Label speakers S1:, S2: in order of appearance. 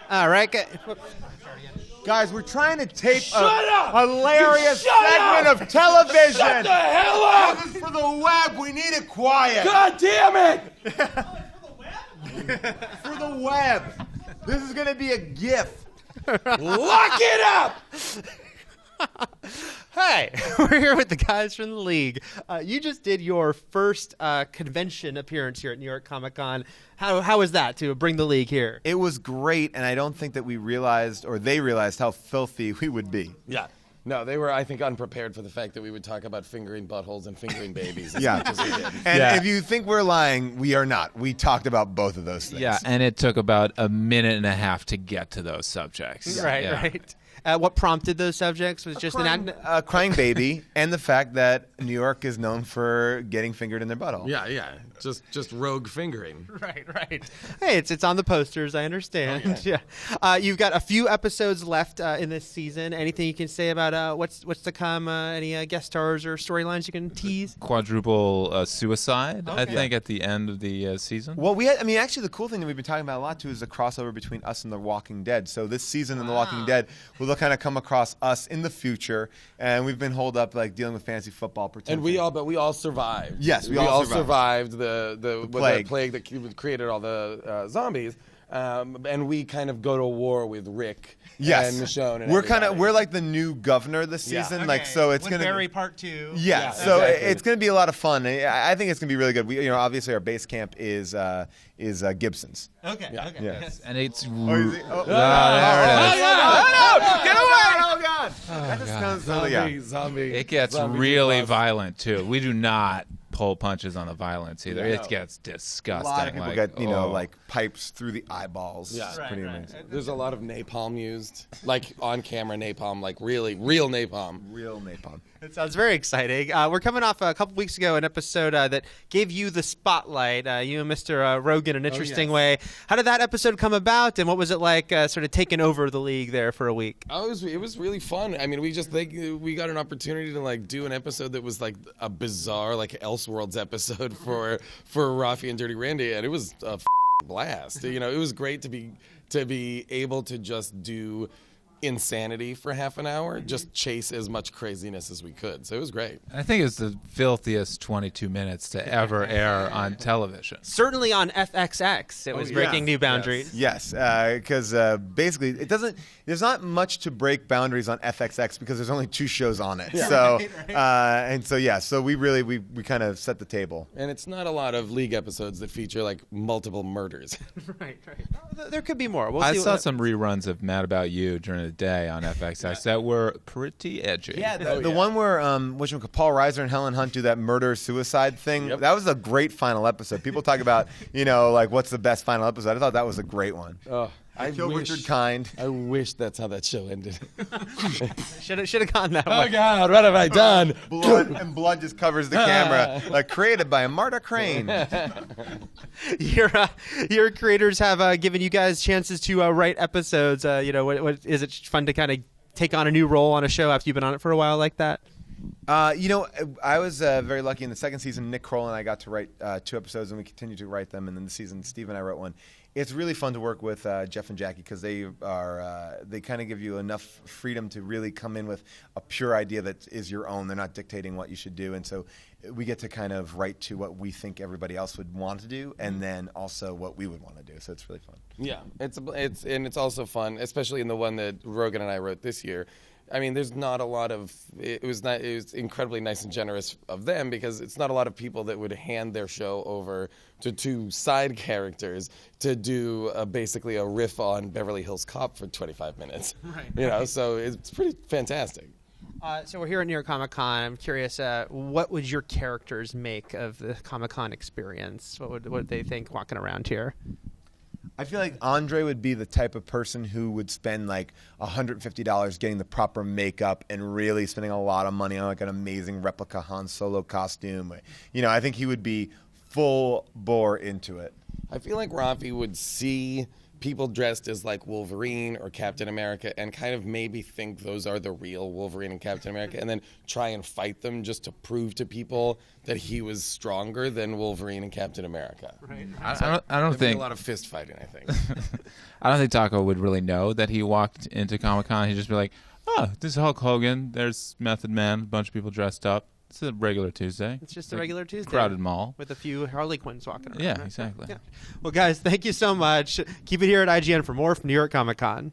S1: All right.
S2: Guys, we're trying to tape a hilarious segment of television.
S3: Shut the hell up!
S2: This is for the web. We need it quiet.
S3: God damn it!
S2: For the web. This is going to be a GIF.
S3: Lock it up!
S1: Hey, we're here with the guys from the league. You just did your first convention appearance here at New York Comic Con. How was that to bring the league here?
S2: It was great, and I don't think that we realized, or they realized, how filthy we would be.
S3: Yeah. No, they were, I think, unprepared for the fact that we would talk about fingering buttholes and fingering babies.
S2: Yeah. And if you think we're lying, we are not. We talked about both of those things.
S4: Yeah, and it took about a minute and a half to get to those subjects.
S1: Right. What prompted those subjects was just
S2: a crying baby and the fact that New York is known for getting fingered in their butthole.
S3: Yeah. Just rogue fingering.
S1: Right. Hey, it's on the posters. I understand.
S3: Oh,
S1: yeah. You've got a few episodes left in this season. Anything you can say about what's to come? Any guest stars or storylines you can tease?
S4: Quadruple suicide, I think, at the end of the season.
S2: Well, actually, the cool thing that we've been talking about a lot too is the crossover between us and The Walking Dead. So this season in The Walking Dead, we'll kind of come across us in the future, and we've been holed up like dealing with fantasy football.
S3: And we all survived.
S2: Yes,
S3: we all survived the
S2: plague
S3: that created all the zombies. And we kind of go to war with Rick and Michonne. And
S2: we're like the new governor this season.
S1: Okay.
S2: Like, so it's going to
S1: Barry Part 2.
S2: Yeah, so exactly. It's going to be a lot of fun. I think it's going to be really good. We, obviously our base camp is Gibson's.
S1: Okay.
S2: Yes.
S4: And it's...
S2: There
S4: it is.
S2: it is. Get away! Oh, God. That just sounds
S3: zombie.
S4: It gets really violent, too. We do not pull punches on the violence either.
S3: Yeah,
S4: it gets disgusting.
S2: A lot of people get, like pipes through the eyeballs.
S3: Yeah.
S2: It's pretty amazing.
S3: There's a lot of napalm used, like on-camera napalm, like really real napalm.
S2: Real napalm.
S1: It sounds very exciting. We're coming off a couple weeks ago an episode that gave you the spotlight. You and Mr. Rogan in an interesting way. How did that episode come about, and what was it like sort of taking over the league there for a week?
S3: It was really fun. I mean, we got an opportunity to like do an episode that was like a bizarre, like Elseworlds episode for Rafi and Dirty Randy, and it was a blast. It was great to be able to just do insanity for half an hour, just chase as much craziness as we could. So it was great.
S4: I think it's the filthiest 22 minutes to ever air on television.
S1: Certainly on FXX, it was breaking new boundaries.
S2: Yes, because basically there's not much to break boundaries on FXX because there's only 2 shows on it. Yeah. So so we kind of set the table.
S3: And it's not a lot of league episodes that feature like multiple murders.
S1: Right. There could be more.
S4: I saw some reruns of Mad About You during the day on FXX that were pretty edgy.
S2: Yeah, the one where Paul Reiser and Helen Hunt do that murder-suicide thing. Yep. That was a great final episode. People talk about, like what's the best final episode. I thought that was a great one.
S3: Oh,
S2: I killed Richard Kind.
S3: I wish that's how that show ended.
S1: Should have gone that way.
S3: Oh God, what have I done?
S2: Blood just covers the camera. Like created by Marta Crane.
S1: Your creators have given you guys chances to write episodes. What is it fun to kind of take on a new role on a show after you've been on it for a while like that?
S2: I was very lucky in the second season. Nick Kroll and I got to write 2 episodes, and we continued to write them. And then the season, Steve and I wrote one. It's really fun to work with Jeff and Jackie because they kind of give you enough freedom to really come in with a pure idea that is your own. They're not dictating what you should do, and so we get to kind of write to what we think everybody else would want to do, and then also what we would want to do. So it's really fun.
S3: Yeah, it's also fun, especially in the one that Rogan and I wrote this year. I mean, there's not a lot of. It was incredibly nice and generous of them because it's not a lot of people that would hand their show over to 2 side characters to do basically a riff on Beverly Hills Cop for 25 minutes. Right. So it's pretty fantastic.
S1: So we're here at New York Comic Con. I'm curious, what would your characters make of the Comic Con experience? What would they think walking around here?
S2: I feel like Andre would be the type of person who would spend like $150 getting the proper makeup and really spending a lot of money on like an amazing replica Han Solo costume. I think he would be full bore into it.
S3: I feel like Rafi would see people dressed as like Wolverine or Captain America and kind of maybe think those are the real Wolverine and Captain America and then try and fight them just to prove to people that he was stronger than Wolverine and Captain America.
S1: Right.
S4: I don't think
S3: a lot of fist fighting, I think.
S4: I don't think Taco would really know that he walked into Comic-Con. He'd just be like, "Oh, this is Hulk Hogan. There's Method Man. A bunch of people dressed up. It's a regular Tuesday.
S1: It's just a regular Tuesday.
S4: Crowded mall.
S1: With a few Harley Quinns walking around.
S4: Yeah,
S1: right?
S4: exactly.
S1: Yeah. Well, guys, thank you so much. Keep it here at IGN for more from New York Comic Con.